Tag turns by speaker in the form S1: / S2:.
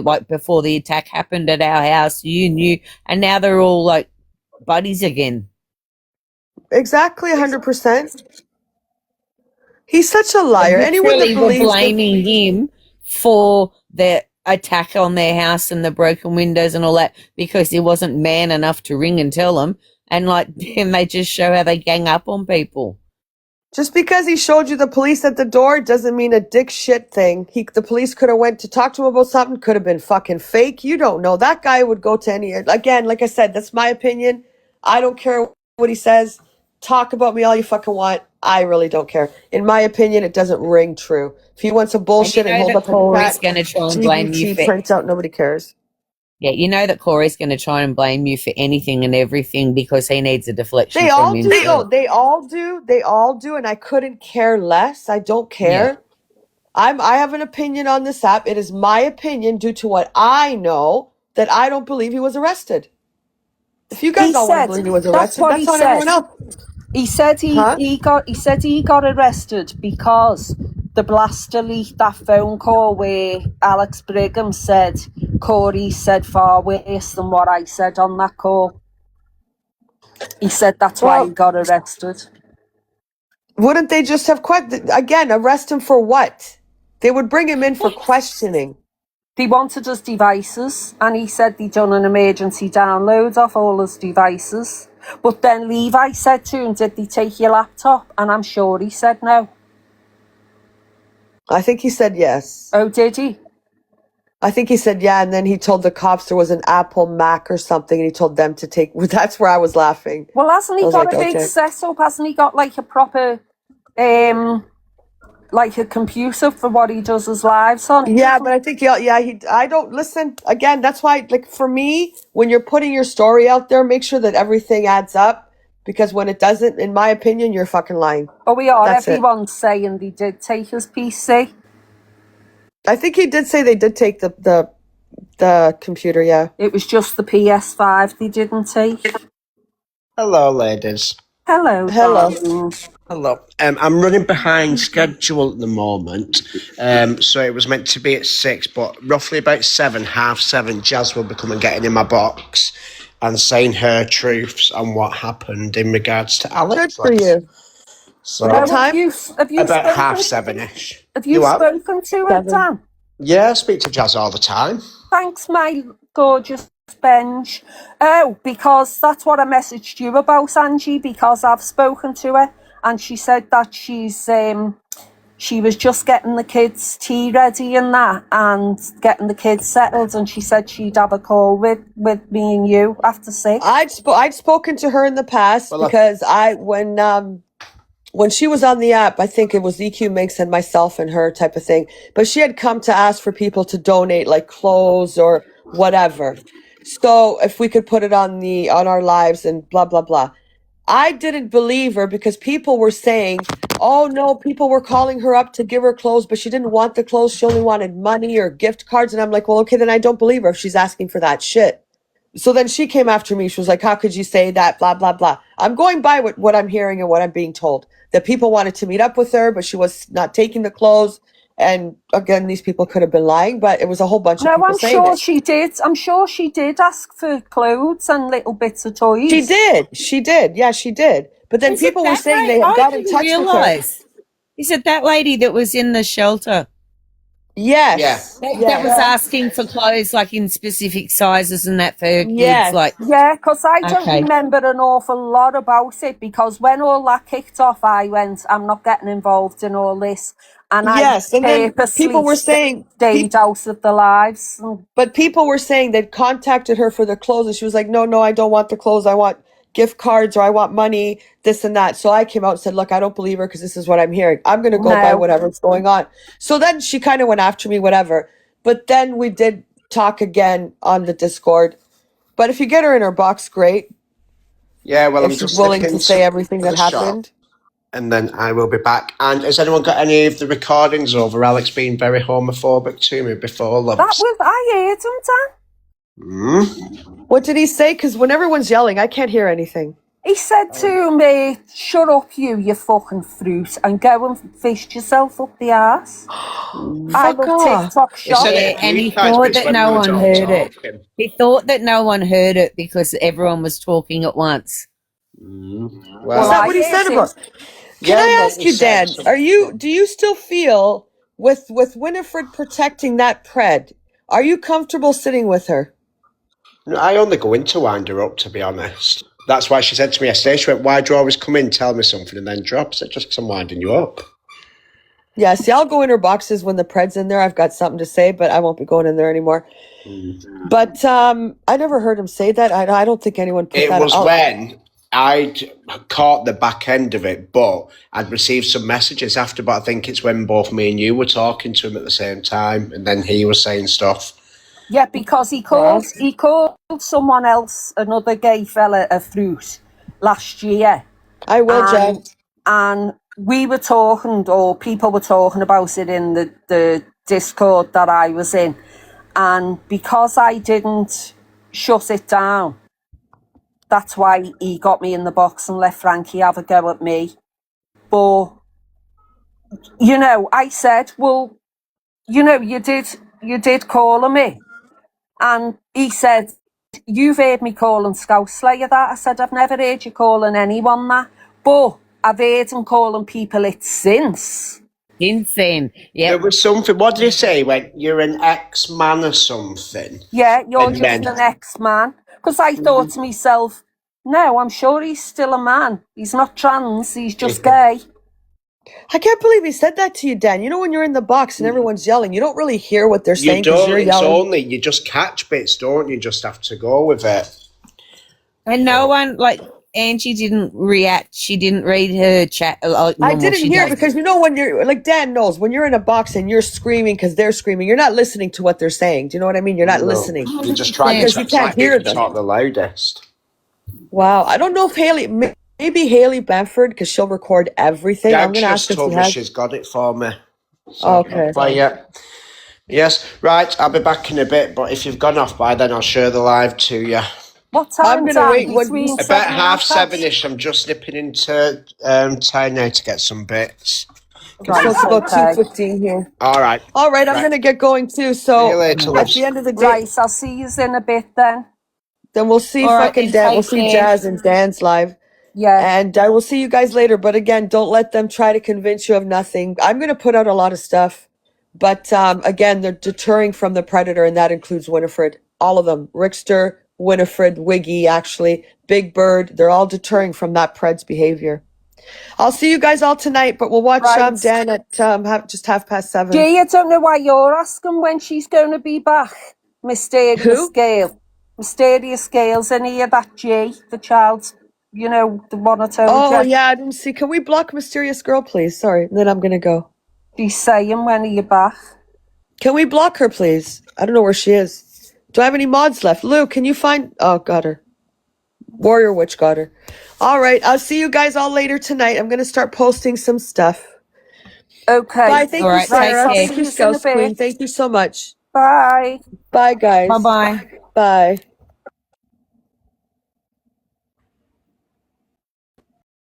S1: like before the attack happened at our house, you knew, and now they're all like buddies again.
S2: Exactly, 100%. He's such a liar.
S1: They
S2: Anyone that
S1: literally were
S2: believes that,
S1: blaming him for the attack on their house and the broken windows and all that because he wasn't man enough to ring and tell them. And like, then they just show how they gang up on people.
S2: just because he showed you the police at the door doesn't mean a dick shit thing. The police could have went to talk to him about something, could have been fucking fake. You don't know. That guy would go to any, again, like I said, that's my opinion. I don't care what he says. Talk about me all you fucking want. I really don't care. In my opinion, it doesn't ring true. If he wants some bullshit and hold up a
S1: Corey's
S2: chat,
S1: going to try and blame you
S2: GBT
S1: for
S2: prints out, nobody cares.
S1: Yeah, you know that Corey's going to try and blame you for anything and everything because he needs a deflection
S2: They
S1: from
S2: all do.
S1: himself.
S2: They all do. They all do. And I couldn't care less. I don't care.
S1: Yeah.
S2: I have an opinion on this app. It is my opinion due to what I know that I don't believe he was arrested. If you guys all want to believe he was arrested, that's on everyone else.
S3: He said he got arrested because the blaster leaked that phone call where Alex Brigham said Corey said far worse than what I said on that call. He said that's why he got arrested.
S2: Wouldn't they just have again arrest him for what? They would bring him in for questioning.
S3: They wanted his devices, and he said they'd done an emergency download of all his devices. But then Levi said to him, did they take your laptop? And I'm sure he said no.
S2: I think he said yes.
S3: Oh, did he?
S2: I think he said yeah, and then he told the cops there was an Apple Mac or something, and he told them to take. That's where I was laughing.
S3: Well, hasn't he got a big setup? Hasn't he got like a proper, like a computer for what he does his lives on?
S2: Yeah, but I think I don't listen again. That's why, like for me, when you're putting your story out there, make sure that everything adds up. Because when it doesn't, in my opinion, you're fucking lying.
S3: Oh, we are. Everyone's saying they did take his PC.
S2: I think he did say they did take the computer, yeah.
S3: It was just the PS5 they didn't take.
S4: Hello, ladies.
S3: Hello.
S4: Hello. I'm running behind schedule at the moment. So it was meant to be at 6, but roughly about 7:30, Jazz will be coming getting in my box and saying her truths on what happened in regards to Alex.
S2: Good for you.
S4: So
S2: what time?
S3: Have you
S4: about 7:30-ish.
S3: Have you spoken to her, Dan?
S4: Yeah, I speak to Jazz all the time.
S3: Thanks, my gorgeous Benj. Oh, because that's what I messaged you about, Angie, because I've spoken to her and she said that she was just getting the kids' tea ready and that and getting the kids settled, and she said she'd have a call with me and you after 6.
S2: I'd spoken to her in the past because when she was on the app, I think it was EQ Minx and myself and her type of thing. But she had come to ask for people to donate like clothes or whatever. So if we could put it on our lives and blah, blah, blah. I didn't believe her because people were saying, oh no, people were calling her up to give her clothes, but she didn't want the clothes. She only wanted money or gift cards. And I'm like, well, okay, then I don't believe her if she's asking for that shit. So then she came after me. She was like, how could you say that? Blah, blah, blah. I'm going by what I'm hearing and what I'm being told. That people wanted to meet up with her, but she was not taking the clothes. And again, these people could have been lying, but it was a whole bunch of people saying
S3: I'm sure she did. I'm sure she did ask for clothes and little bits of toys.
S2: She did. Yeah, she did. But then people were saying they had got in touch with her.
S1: Is it that lady that was in the shelter?
S2: Yes.
S1: That was asking for clothes like in specific sizes and that for her kids.
S3: Yeah, because I don't remember an awful lot about it, because when all that kicked off, I went, I'm not getting involved in all this. And I purposely
S2: people were saying
S3: stayed out of the lives.
S2: But people were saying they'd contacted her for the clothes, and she was like, no, I don't want the clothes. I want gift cards, or I want money, this and that. So I came out and said, look, I don't believe her because this is what I'm hearing. I'm going to go by whatever's going on. So then she kind of went after me, whatever. But then we did talk again on the Discord. But if you get her in her box, great.
S4: Yeah, well,
S2: if
S4: I'm just
S2: willing to say everything that happened.
S4: And then I will be back. And has anyone got any of the recordings over Alex being very homophobic to me before?
S3: I heard him, Dan.
S2: What did he say? Because when everyone's yelling, I can't hear anything.
S3: He said to me, shut up you fucking fruit, and go and fist yourself up the arse. I
S2: Fuck
S3: love
S2: off.
S3: TikTok
S4: He said
S3: shop.
S4: it a
S1: And
S4: few
S1: he
S4: times, but
S1: thought
S4: it's
S1: that
S4: when
S1: no
S4: we were
S1: one
S4: all
S1: heard it.
S4: talking.
S1: He thought that no one heard it because everyone was talking at once.
S2: Is
S3: Well,
S2: that
S3: I
S2: what he said
S3: heard him.
S2: about? Can I
S4: no,
S2: ask
S4: he
S2: you,
S4: said
S2: Dan? Do you still feel with Winifred protecting that pred? Are you comfortable sitting with her?
S4: I only go in to wind her up, to be honest. That's why she said to me yesterday, she went, why do you always come in, tell me something, and then drop? I said, just because I'm winding you up.
S2: Yeah, see, I'll go in her boxes when the pred's in there. I've got something to say, but I won't be going in there anymore. But I never heard him say that. I don't think anyone put
S4: It
S2: that
S4: was
S2: out.
S4: when I'd caught the back end of it, but I'd received some messages after, but I think it's when both me and you were talking to him at the same time, and then he was saying stuff.
S3: Yeah, because he called someone else, another gay fella, a fruit last year.
S2: I will, Jack.
S3: And we were talking, or people were talking about it in the Discord that I was in. And because I didn't shut it down, that's why he got me in the box and let Frankie have a go at me. But, you know, I said, well, you know, you did call me. And he said, you've heard me calling Scout Slayer that. I said, I've never heard you calling anyone that. But I've heard him calling people it since.
S1: Insane. Yeah.
S4: There was something, what did he say? He went, you're an ex-man or something.
S3: Yeah, you're
S4: And
S3: just
S4: then-
S3: an ex-man. Because I thought to myself, no, I'm sure he's still a man. He's not trans, he's just gay.
S2: I can't believe he said that to you, Dan. You know, when you're in the box and everyone's yelling, you don't really hear what they're
S4: You
S2: saying because
S4: don't,
S2: you're
S4: it's
S2: yelling.
S4: only, you just catch bits, don't you? Just have to go with it.
S1: And no one, like, Angie didn't react. She didn't read her chat. Like
S2: I
S1: normal.
S2: didn't
S1: She
S2: hear
S1: does.
S2: because, you know, when you're like Dan knows, when you're in a box and you're screaming because they're screaming, you're not listening to what they're saying. Do you know what I mean? You're not listening.
S4: You're just trying
S2: Because
S4: to
S2: you can't hear them.
S4: talk the loudest.
S2: Wow. I don't know if maybe Haley Bamford, because she'll record everything. I'm
S4: Dad
S2: going to ask
S4: just
S2: if
S4: told
S2: she
S4: me
S2: has.
S4: she's got it for me.
S2: Okay.
S4: Play it. Yes, right, I'll be back in a bit, but if you've gone off by then, I'll share the live to you.
S3: What time,
S2: gonna
S3: Dan?
S2: wait when
S3: Between
S2: you-
S4: About
S3: 7 and
S4: half
S3: 7?
S4: 7-ish, I'm just nipping into town now to get some bits.
S2: It's supposed to go
S3: Okay.
S2: 2:15 here.
S4: All right.
S2: All right, I'm
S4: Right.
S2: going to get going too.
S4: See
S2: So
S4: you later,
S2: at
S4: loves.
S2: the end of the day,
S3: Right, I'll see you in a bit then.
S2: then we'll see
S1: All right,
S2: fucking
S1: then
S2: Dan. We'll
S1: take
S2: see
S1: care.
S2: Jazz and Dan's live.
S3: Yeah.
S2: And I will see you guys later. But again, don't let them try to convince you of nothing. I'm going to put out a lot of stuff. But again, they're deterring from the predator, and that includes Winifred. All of them. Rickster, Winifred, Wiggy, actually, Big Bird. They're all deterring from that pred's behavior. I'll see you guys all tonight, but we'll watch
S3: Right.
S2: Dan at just 7:30.
S3: Gee, I don't know why you're asking when she's going to be back. Mysterious
S2: Who?
S3: Gale. Mysterious Gale's in here, that G, the child, you know, the one I told
S2: Oh,
S3: you.
S2: yeah, I didn't see. Can we block Mysterious Girl, please? Sorry. And then I'm going to go.
S3: She's saying, when are you back?
S2: Can we block her, please? I don't know where she is. Do I have any mods left? Lou, can you find... Oh, got her. Warrior Witch got her. All right, I'll see you guys all later tonight. I'm going to start posting some stuff.
S3: Okay.
S2: Bye. Thank
S1: All
S2: you,
S1: right,
S2: Sarah.
S1: take
S2: Thank
S3: care.
S2: you,
S3: See you in a
S2: Scouts
S3: bit.
S2: Queen. Thank you so much.
S3: Bye.
S2: Bye, guys.
S1: Bye bye.
S2: Bye.